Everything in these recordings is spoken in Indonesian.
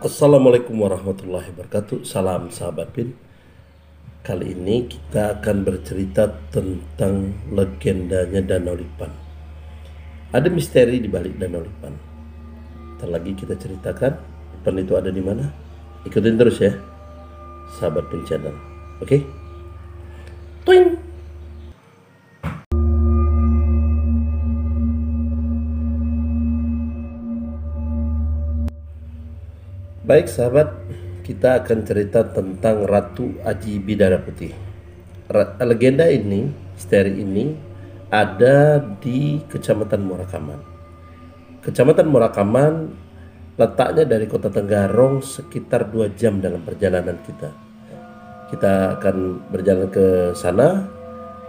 Assalamualaikum warahmatullahi wabarakatuh. Salam sahabat Bin. Kali ini kita akan bercerita tentang legendanya Danau Lipan. Ada misteri di balik Danau Lipan. Ntar lagi kita ceritakan Lipan itu ada di mana. Ikutin terus ya, sahabat Bin Channel. Oke? Twing. Baik sahabat, kita akan cerita tentang Ratu Aji Bidara Putih. Legenda ini, misteri ini ada di Kecamatan Murakaman. Kecamatan Murakaman letaknya dari Kota Tenggarong sekitar 2 jam dalam perjalanan kita. Kita akan berjalan ke sana,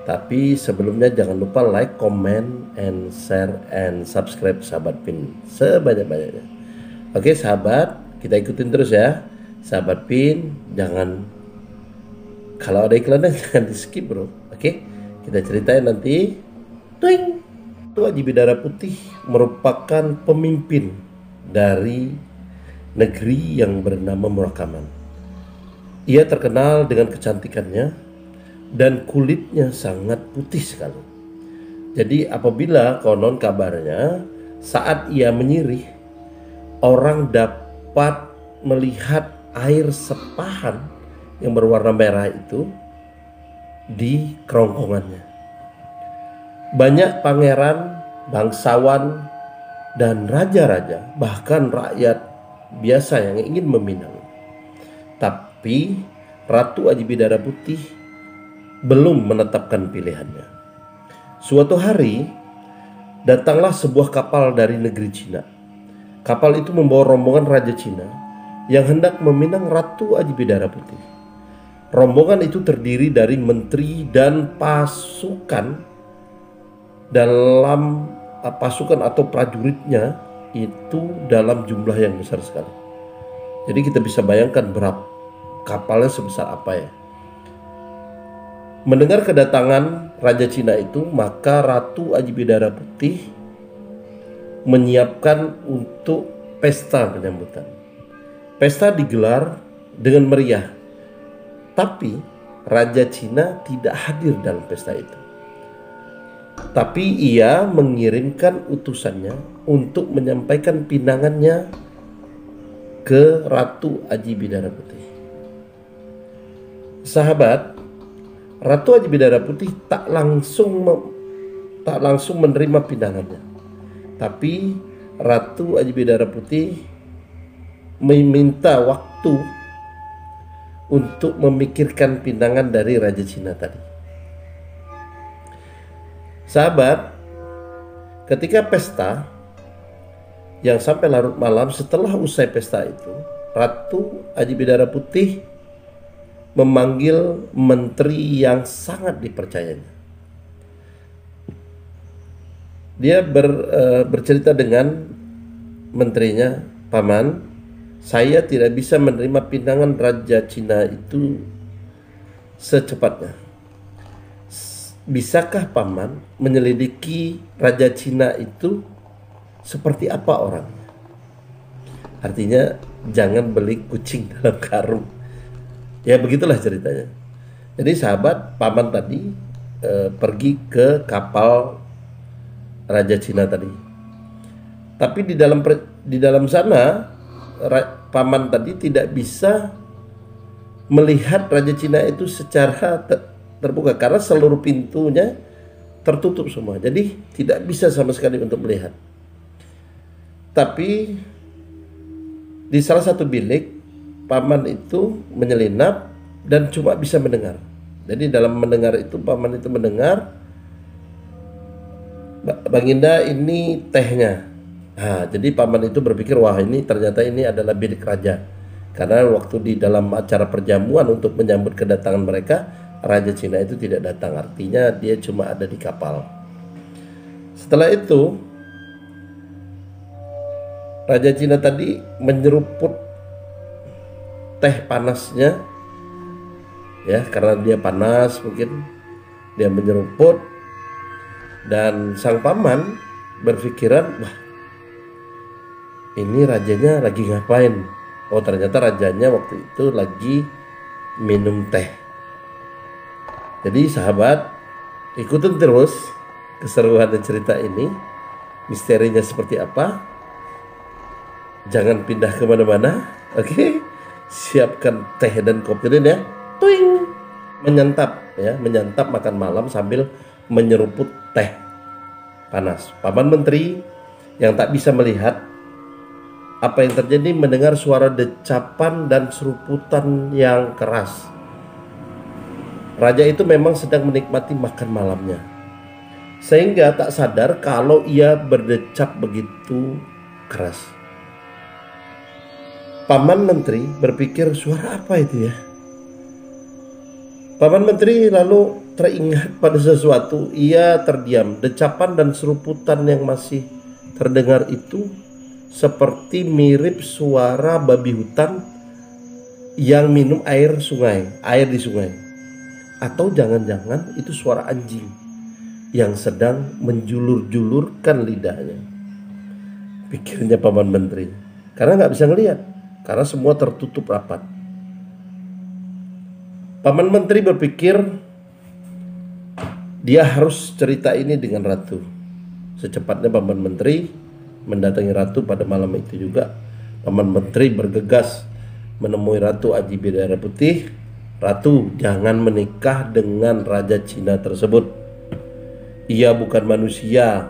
tapi sebelumnya jangan lupa like, comment, and share, and subscribe sahabat Pin sebanyak-banyaknya. Oke sahabat, kita ikutin terus ya sahabat Pin. Jangan, kalau ada iklannya jangan di skip bro. Oke, kita ceritain nanti. Twing. Ratu Aji Bidara Putih merupakan pemimpin dari negeri yang bernama Murakaman. Ia terkenal dengan kecantikannya dan kulitnya sangat putih sekali. Jadi apabila konon kabarnya saat ia menyirih, orang dapat melihat air sepahan yang berwarna merah itu di kerongkongannya. Banyak pangeran, bangsawan, dan raja-raja, bahkan rakyat biasa yang ingin meminang. Tapi Ratu Aji Bidara Putih belum menetapkan pilihannya. Suatu hari datanglah sebuah kapal dari negeri Cina. Kapal itu membawa rombongan Raja Cina yang hendak meminang Ratu Aji Bidara Putih. Rombongan itu terdiri dari menteri dan pasukan atau prajuritnya itu dalam jumlah yang besar sekali. Jadi kita bisa bayangkan berapa kapalnya sebesar apa ya. Mendengar kedatangan Raja Cina itu, maka Ratu Aji Bidara Putih menyiapkan untuk pesta penyambutan. Pesta digelar dengan meriah, tapi Raja Cina tidak hadir dalam pesta itu. Tapi ia mengirimkan utusannya untuk menyampaikan pinangannya ke Ratu Aji Bidara Putih. Sahabat, Ratu Aji Bidara Putih tak langsung menerima pinangannya. Tapi Ratu Aji Bidara Putih meminta waktu untuk memikirkan pinangan dari Raja Cina tadi. Sahabat, ketika pesta yang sampai larut malam, setelah usai pesta itu, Ratu Aji Bidara Putih memanggil menteri yang sangat dipercayanya. Dia bercerita dengan menterinya, "Paman, saya tidak bisa menerima pinangan Raja Cina itu secepatnya. Bisakah Paman menyelidiki Raja Cina itu seperti apa orangnya?" Artinya jangan beli kucing dalam karung. Ya begitulah ceritanya. Jadi sahabat, paman tadi pergi ke kapal Raja Cina tadi. Tapi di dalam sana paman tadi tidak bisa melihat Raja Cina itu secara terbuka karena seluruh pintunya tertutup semua. Jadi tidak bisa sama sekali untuk melihat. Tapi di salah satu bilik paman itu menyelinap dan cuma bisa mendengar. Jadi dalam mendengar itu paman itu mendengar, "Baginda, ini tehnya." Nah, jadi paman itu berpikir, wah ini ternyata ini adalah bilik raja. Karena waktu di dalam acara perjamuan untuk menyambut kedatangan mereka, Raja Cina itu tidak datang. Artinya dia cuma ada di kapal. Setelah itu Raja Cina tadi menyeruput teh panasnya, ya karena dia panas mungkin dia menyeruput. Dan sang paman berpikiran, wah ini rajanya lagi ngapain? Oh, ternyata rajanya waktu itu lagi minum teh. Jadi sahabat, ikutin terus keseruan dan cerita ini. Misterinya seperti apa? Jangan pindah kemana-mana. Oke? Siapkan teh dan kopi ya. Tuing! Menyantap ya, menyantap makan malam sambil menyeruput teh panas. Paman Menteri yang tak bisa melihat apa yang terjadi mendengar suara decapan dan seruputan yang keras. Raja itu memang sedang menikmati makan malamnya, sehingga tak sadar kalau ia berdecap begitu keras. Paman Menteri berpikir, suara apa itu ya? Paman Menteri lalu teringat pada sesuatu. Ia terdiam. Decapan dan seruputan yang masih terdengar itu seperti mirip suara babi hutan yang minum air di sungai. Atau jangan-jangan itu suara anjing yang sedang menjulur-julurkan lidahnya. Pikirnya Paman Menteri. Karena nggak bisa ngelihat, karena semua tertutup rapat. Paman Menteri berpikir dia harus cerita ini dengan ratu. Secepatnya Paman Menteri mendatangi ratu pada malam itu juga. Paman Menteri bergegas menemui Ratu Aji Bidadari Putih. Ratu, jangan menikah dengan Raja Cina tersebut. Ia bukan manusia.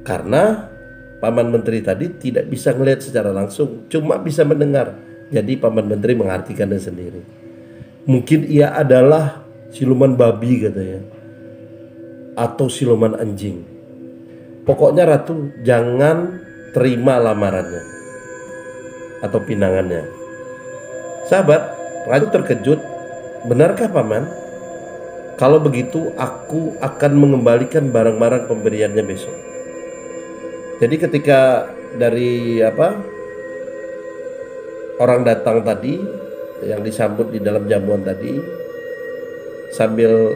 Karena Paman Menteri tadi tidak bisa melihat secara langsung, cuma bisa mendengar. Jadi Paman Menteri mengartikannya sendiri. Mungkin ia adalah siluman babi katanya, atau siluman anjing. Pokoknya Ratu jangan terima lamarannya atau pinangannya. Sahabat, Ratu terkejut. Benarkah Paman? Kalau begitu aku akan mengembalikan barang-barang pemberiannya besok. Jadi ketika dari orang datang tadi yang disambut di dalam jamuan tadi sambil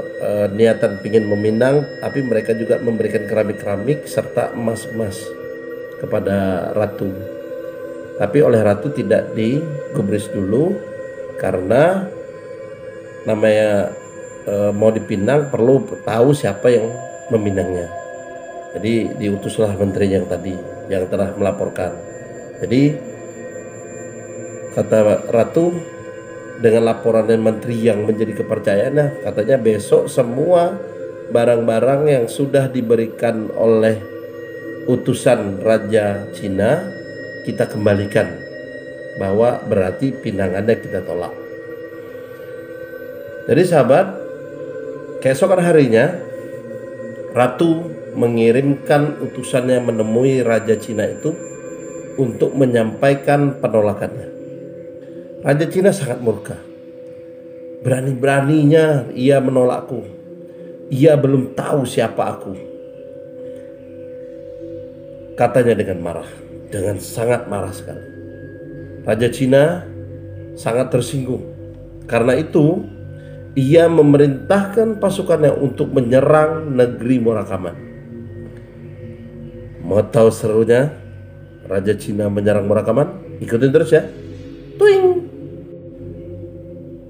niatan pingin meminang, tapi mereka juga memberikan keramik-keramik serta emas-emas kepada Ratu. Tapi oleh Ratu tidak digubris dulu karena namanya mau dipinang perlu tahu siapa yang meminangnya. Jadi diutuslah menteri yang tadi yang telah melaporkan. Jadi kata Ratu, dengan laporan dan menteri yang menjadi kepercayaannya, katanya besok semua barang-barang yang sudah diberikan oleh utusan Raja Cina kita kembalikan, bahwa berarti pinangannya kita tolak. Jadi sahabat, keesokan harinya Ratu mengirimkan utusannya menemui Raja Cina itu untuk menyampaikan penolakannya. Raja Cina sangat murka. Berani-beraninya ia menolakku. Ia belum tahu siapa aku, katanya dengan marah, dengan sangat marah sekali. Raja Cina sangat tersinggung. Karena itu ia memerintahkan pasukannya untuk menyerang negeri Morakaman. Mau tahu serunya Raja Cina menyerang Morakaman? Ikutin terus ya. Tuing.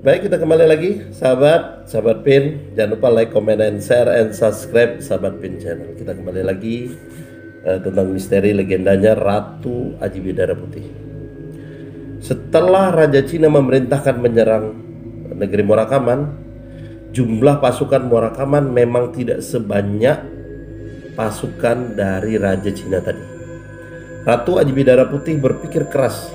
Baik, kita kembali lagi sahabat Pin. Jangan lupa like, comment, and share, and subscribe sahabat Pin channel. Kita kembali lagi tentang misteri legendanya Ratu Aji Bidadari Putih. Setelah Raja Cina memerintahkan menyerang negeri Morakaman, jumlah pasukan Morakaman memang tidak sebanyak pasukan dari Raja Cina tadi. Ratu Aji Bidadari Putih berpikir keras,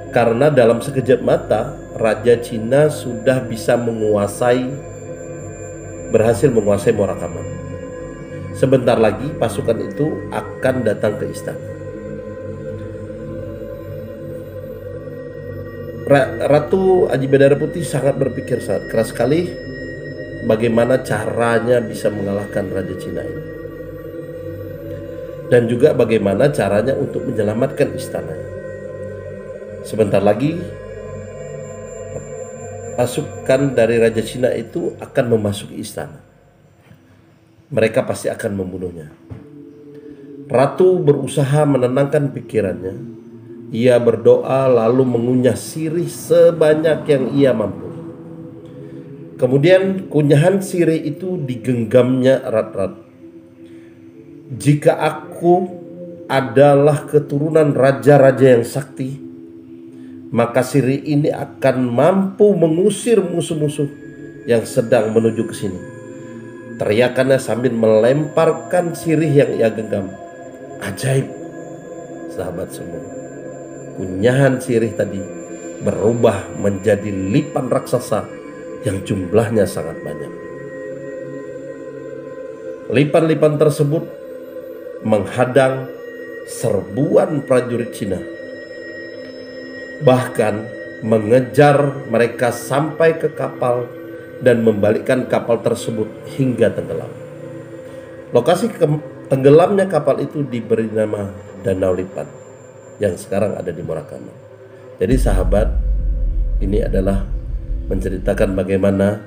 karena dalam sekejap mata Raja Cina sudah bisa berhasil menguasai Morakaman. Sebentar lagi pasukan itu akan datang ke istana. Ratu Aji Bidadari Putih sangat berpikir sangat keras sekali bagaimana caranya bisa mengalahkan Raja Cina ini, dan juga bagaimana caranya untuk menyelamatkan istananya. Sebentar lagi pasukan dari Raja Cina itu akan memasuki istana. Mereka pasti akan membunuhnya. Ratu berusaha menenangkan pikirannya Ia berdoa lalu mengunyah sirih sebanyak yang ia mampu. Kemudian kunyahan sirih itu digenggamnya erat-erat. Jika aku adalah keturunan raja-raja yang sakti, maka sirih ini akan mampu mengusir musuh-musuh yang sedang menuju ke sini. Teriakannya sambil melemparkan sirih yang ia genggam. Ajaib, sahabat semua. Kunyahan sirih tadi berubah menjadi lipan raksasa yang jumlahnya sangat banyak. Lipan-lipan tersebut menghadang serbuan prajurit Cina, bahkan mengejar mereka sampai ke kapal dan membalikkan kapal tersebut hingga tenggelam. Lokasi tenggelamnya kapal itu diberi nama Danau Lipan yang sekarang ada di Murakama. Jadi sahabat, ini adalah menceritakan bagaimana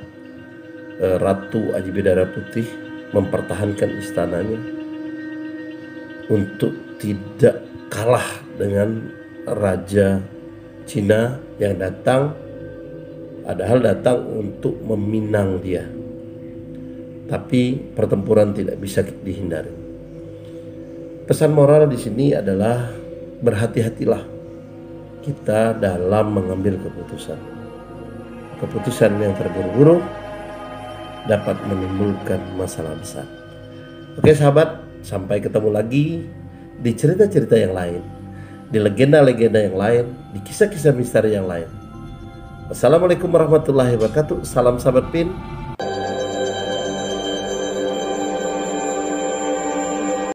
Ratu Aji Bidara Putih mempertahankan istananya untuk tidak kalah dengan Raja Cina yang datang, padahal datang untuk meminang dia. Tapi pertempuran tidak bisa dihindari. Pesan moral di sini adalah berhati-hatilah kita dalam mengambil keputusan. Keputusan yang terburu-buru dapat menimbulkan masalah besar. Oke sahabat, sampai ketemu lagi di cerita-cerita yang lain, di legenda-legenda yang lain, di kisah-kisah misteri yang lain. Wassalamualaikum warahmatullahi wabarakatuh. Salam sahabat PIN.